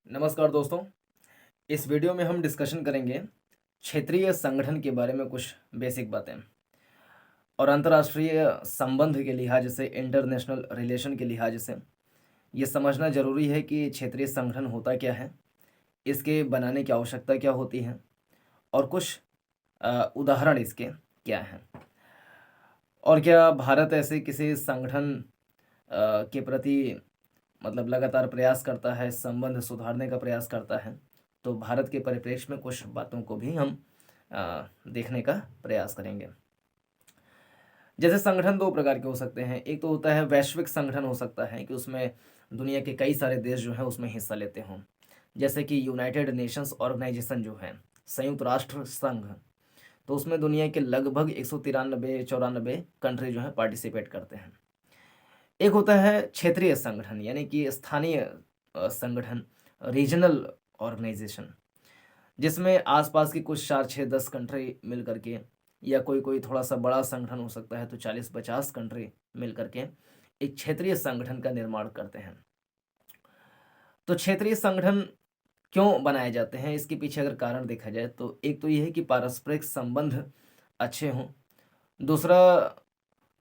नमस्कार दोस्तों। इस वीडियो में हम डिस्कशन करेंगे क्षेत्रीय संगठन के बारे में कुछ बेसिक बातें और अंतर्राष्ट्रीय संबंध के लिहाज से, इंटरनेशनल रिलेशन के लिहाज से ये समझना ज़रूरी है कि क्षेत्रीय संगठन होता क्या है, इसके बनाने की आवश्यकता क्या होती है और कुछ उदाहरण इसके क्या हैं, और क्या भारत ऐसे किसी संगठन के प्रति मतलब लगातार प्रयास करता है, संबंध सुधारने का प्रयास करता है। तो भारत के परिप्रेक्ष्य में कुछ बातों को भी हम देखने का प्रयास करेंगे। जैसे संगठन दो प्रकार के हो सकते हैं। एक तो होता है वैश्विक संगठन, हो सकता है कि उसमें दुनिया के कई सारे देश जो हैं उसमें हिस्सा लेते हों, जैसे कि यूनाइटेड नेशंस ऑर्गेनाइजेशन जो है, संयुक्त राष्ट्र संघ। तो उसमें दुनिया के लगभग 193-94 कंट्री जो है पार्टिसिपेट करते हैं। एक होता है क्षेत्रीय संगठन, यानी कि स्थानीय संगठन, रीजनल ऑर्गेनाइजेशन, जिसमें आसपास की कुछ 4-6-10 कंट्री मिल करके, या कोई कोई थोड़ा सा बड़ा संगठन हो सकता है तो 40-50 कंट्री मिल करके एक क्षेत्रीय संगठन का निर्माण करते हैं। तो क्षेत्रीय संगठन क्यों बनाए जाते हैं, इसके पीछे अगर कारण देखा जाए तो एक तो ये है कि पारस्परिक संबंध अच्छे हों। दूसरा,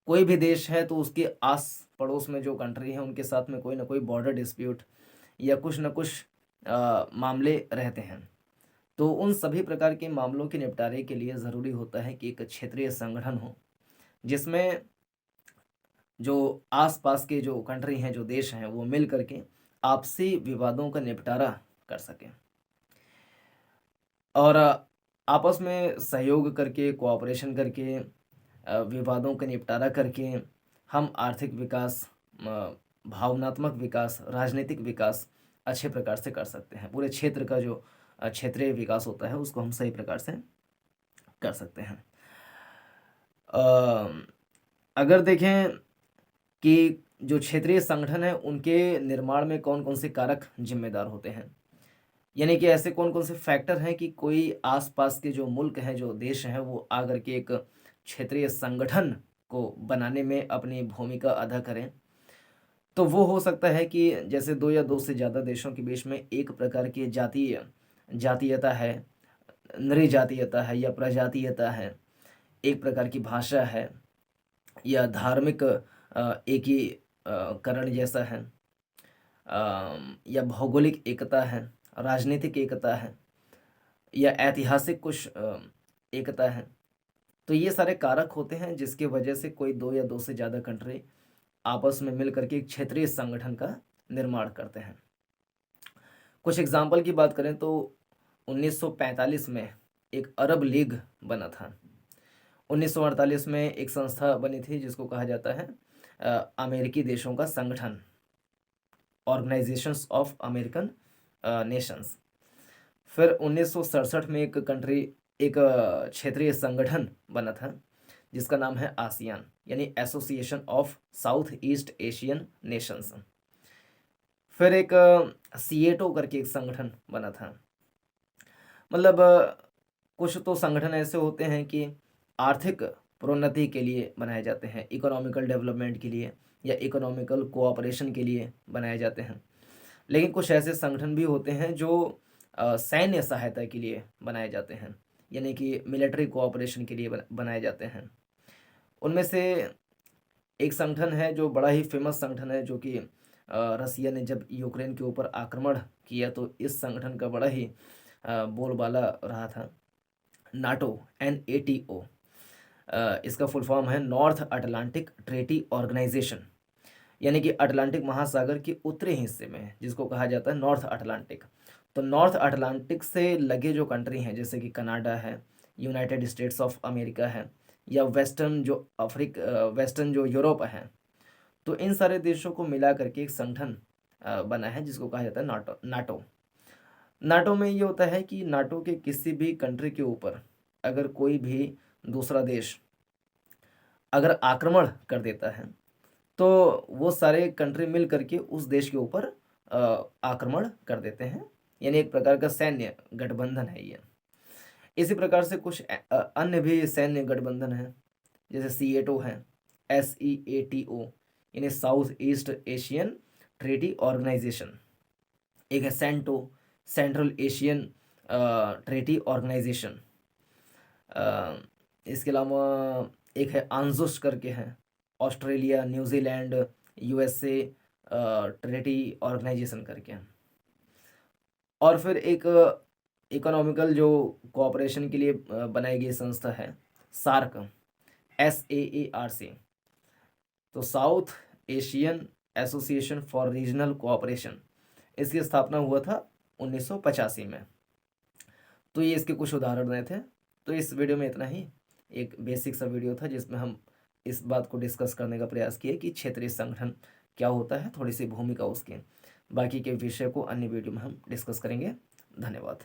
कोई भी देश है तो उसके आस पड़ोस में जो कंट्री है उनके साथ में कोई ना कोई बॉर्डर डिस्प्यूट या कुछ न कुछ मामले रहते हैं। तो उन सभी प्रकार के मामलों के निपटारे के लिए ज़रूरी होता है कि एक क्षेत्रीय संगठन हो, जिसमें जो आस-पास के जो कंट्री हैं, जो देश हैं, वो मिल करके आपसी विवादों का निपटारा कर सकें और आपस में सहयोग करके, कोऑपरेशन करके, विवादों का निपटारा करके हम आर्थिक विकास, भावनात्मक विकास, राजनीतिक विकास अच्छे प्रकार से कर सकते हैं। पूरे क्षेत्र का जो क्षेत्रीय विकास होता है उसको हम सही प्रकार से कर सकते हैं। अ, अगर देखें कि जो क्षेत्रीय संगठन है उनके निर्माण में कौन-कौन से कारक जिम्मेदार होते हैं, यानी कि ऐसे कौन-कौन से फैक्टर हैं कि कोई आस-पास के जो मुल्क हैं, जो देश हैं, वो आकर के एक क्षेत्रीय संगठन को बनाने में अपनी भूमिका अदा करें। तो वो हो सकता है कि जैसे 2 या 2 से ज़्यादा देशों के बीच में एक प्रकार की जातीयता है, नृजातीयता है या प्रजातीयता है, एक प्रकार की भाषा है या धार्मिक करण जैसा है, या भौगोलिक एकता है, राजनीतिक एकता है या ऐतिहासिक कुछ एकता है। तो ये सारे कारक होते हैं जिसकी वजह से कोई 2 या 2 से ज़्यादा कंट्री आपस में मिल करके एक क्षेत्रीय संगठन का निर्माण करते हैं। कुछ एग्जाम्पल की बात करें तो 1945 में एक अरब लीग बना था। 1948 में एक संस्था बनी थी जिसको कहा जाता है अमेरिकी देशों का संगठन, ऑर्गेनाइजेशंस ऑफ अमेरिकन नेशंस। फिर 1967 में एक क्षेत्रीय संगठन बना था जिसका नाम है आसियान, यानी association of south East Asian Nations. फिर एक सिएटो करके एक संगठन बना था। मतलब कुछ तो संगठन ऐसे होते हैं कि आर्थिक प्रोन्नति के लिए बनाए जाते हैं, इकोनॉमिकल डेवलपमेंट के लिए या इकोनॉमिकल कोऑपरेशन के लिए बनाए जाते हैं। लेकिन कुछ ऐसे संगठन भी होते हैं जो सैन्य सहायता के लिए बनाए जाते हैं, यानी कि मिलिट्री कोऑपरेशन के लिए बनाए जाते हैं। उनमें से एक संगठन है जो बड़ा ही फेमस संगठन है, जो कि रसिया ने जब यूक्रेन के ऊपर आक्रमण किया तो इस संगठन का बड़ा ही बोलबाला रहा था, नाटो, NATO। इसका फुल फॉर्म है नॉर्थ अटलांटिक ट्रेटी ऑर्गेनाइजेशन, यानी कि अटलांटिक महासागर के उत्तरी हिस्से में जिसको कहा जाता है नॉर्थ अटलांटिक। तो नॉर्थ अटलांटिक से लगे जो कंट्री हैं जैसे कि कनाडा है, यूनाइटेड स्टेट्स ऑफ अमेरिका है, या वेस्टर्न जो यूरोप है, तो इन सारे देशों को मिला करके एक संगठन बना है जिसको कहा जाता है नाटो। नाटो में ये होता है कि नाटो के किसी भी कंट्री के ऊपर अगर कोई भी दूसरा देश अगर आक्रमण कर देता है तो वो सारे कंट्री मिल करके उस देश के ऊपर आक्रमण कर देते हैं, यानी एक प्रकार का सैन्य गठबंधन है ये। इसी प्रकार से कुछ अन्य भी सैन्य गठबंधन हैं, जैसे सीएटो है, SEATO, यानी South East Asian treaty organisation. एक है CENTO, central Asian treaty organisation. इसके अलावा एक है आंजुस करके है, Australia, New Zealand, USA treaty organisation करके है। और फिर एक इकोनॉमिकल जो कोऑपरेशन के लिए बनाई गई संस्था है सार्क, SAARC। तो south Asian association for regional cooperation, इसकी स्थापना हुआ था 1985 में। तो ये इसके कुछ उदाहरण रहे थे। तो इस वीडियो में इतना ही, एक बेसिक सा वीडियो था जिसमें हम इस बात को डिस्कस करने का प्रयास किए कि क्षेत्रीय संगठन क्या होता है, थोड़ी सी भूमिका उसकी। बाकी के विषय को अन्य वीडियो में हम डिस्कस करेंगे। धन्यवाद।